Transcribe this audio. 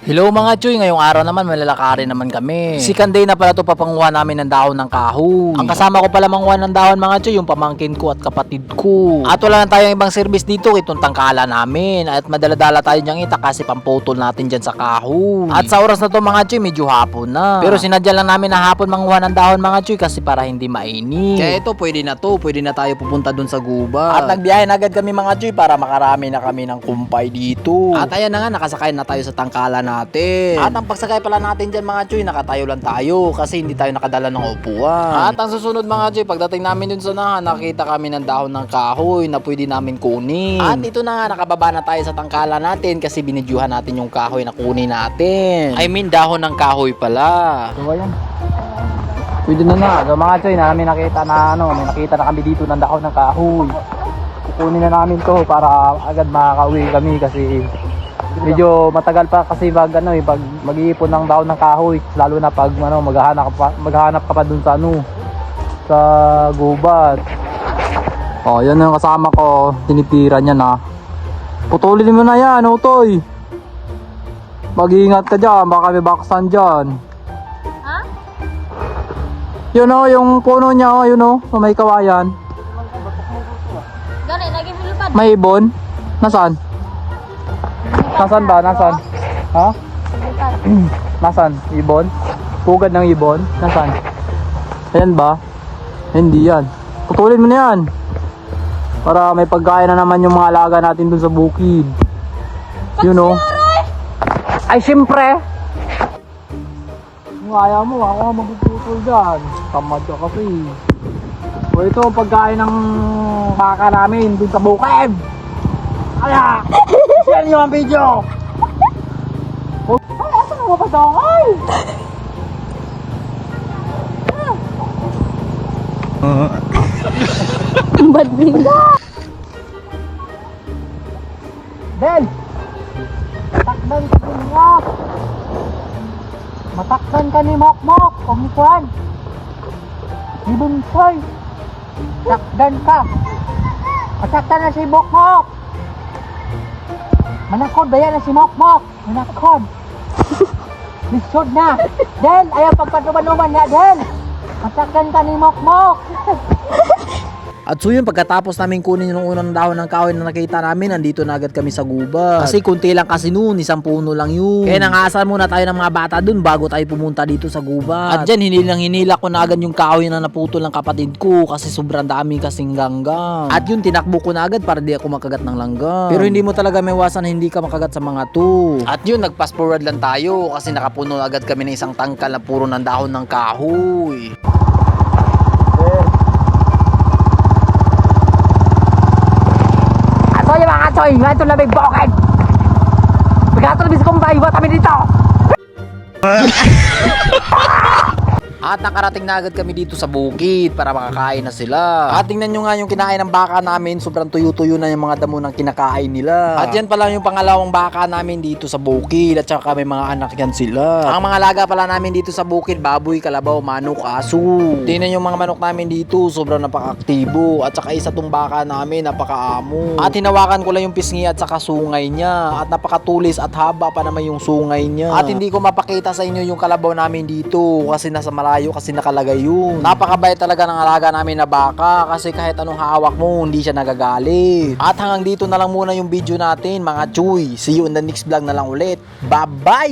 Hello mga Choy, ngayong araw naman malalakarin naman kami. Second day na pala to papanguha namin ng dahon ng kahoy. Ang kasama ko pala manguha ng dahon mga Choy, yung pamangkin ko at kapatid ko. At wala na tayong ibang service dito, itong tangkala namin. At madaladala tayo niyang ita kasi pamputol natin dyan sa kahoy. At sa oras na to mga Choy, medyo hapon na. Pero sinadya lang namin na hapon manguha ng dahon mga Choy kasi para hindi mainit. Kaya ito, pwede na tayo pupunta dun sa gubat. At nagbiyahe na agad kami mga Choy para makarami na kami ng kumpay dito. At ayan na nga, nakasakay na tayo sa tangkala natin. At ang pagsakay pala natin dyan mga Choy, nakatayo lang tayo kasi hindi tayo nakadala ng upuan. At ang susunod mga Choy, pagdating namin dun sa nahan, nakita kami ng dahon ng kahoy na pwede namin kunin. At ito na nga, nakababa na tayo sa tangkala natin kasi binidyuhan natin yung kahoy na kunin natin. I mean, dahon ng kahoy pala. So ayan, pwede na na. So mga Choy, may nakita na kami dito ng dahon ng kahoy. Kukunin na namin to para agad makakauwi kami kasi medyo matagal pa kasi pag mag-iipon ng dahon ng kahoy, lalo na pag maghahanap ka pa dun sa sa gubat. Oh, yan yung kasama ko, tinitira niya na. Putulin mo na yan, Utoy. Mag-iingat ka diyan, baka may baksan diyan. Ha? Yun oh, yung puno niya oh, yun oh, may kawayan. Gani, lagi lupad. May ibon. Nasaan? Nasaan ba? Nasaan? Ha? Lupad. Nasaan? Ibon? Pugad ng ibon? Nasaan? Ayan ba? Hindi yan. Putulin mo na yan. Para may pagkain na naman yung mga alaga natin dun sa bukid. You know? Ay, syempre! Kung ayaw mo, ako nga magpuputol dyan. Tamad ka kasi. O ito ang pagkain ng baka namin dun sa bukid. Kaya! Share nyo ang video! Ay, asa mo pa daw? Ay! Bad bigla. Ben! Matakdan ka din niya! Matakdan ka ni Mokmok! Kumikuan! Ni Bunsoy! Takdan ka! Matakdan na si Mokmok! Manakod ba yan na si Mokmok? Manakod! Lisod na! Den! Ayaw pagpatumanuman nga, Den! Matakdan ka ni Mokmok! At so yun, pagkatapos namin kunin yung unang dahon ng kahoy na nakita namin, nandito na agad kami sa gubat. Kasi kunti lang kasi noon, isang puno lang yun. Kaya nangasal muna tayo ng mga bata dun bago tayo pumunta dito sa gubat. At dyan, hinila ko na agad yung kahoy na naputol ng kapatid ko kasi sobrang dami kasing langgam. At yun, tinakbo ko na agad para di ako makagat ng langgam. Pero hindi mo talaga may iwasan na hindi ka makagat sa mga to. At yun, nag-fast forward lang tayo kasi nakapuno agad kami ng isang tangkal na puro ng dahon ng kahoy. So yung mga Choy, nga ito na may bukid. Pagkatulabis kong bayiwa kami dito. At nakarating na agad kami dito sa bukid para makakain na sila. At tingnan nyo nga yung kinain ng baka namin, sobrang tuyo-tuyo na yung mga damo ng kinakain nila. At yan pala yung pangalawang baka namin dito sa bukid. At saka may mga anak yan sila. Ang mga laga pala namin dito sa bukid, baboy, kalabaw, manok, aso. Tingnan yung mga manok namin dito, sobrang napaka-aktibo. At saka isa tong baka namin, napaka-amo. At hinawakan ko lang yung pisngi at saka sungay niya. At napakatulis at haba pa naman yung sungay niya. At hindi ko mapakita sa inyo yung kalabaw namin dito kasi nasa malayo kasi nakalagay yun. Napakabait talaga ng alaga namin na baka kasi kahit anong hawak mo, hindi siya nagagalit. At hanggang dito na lang muna yung video natin mga Choy. See you in the next vlog na lang ulit. Bye-bye!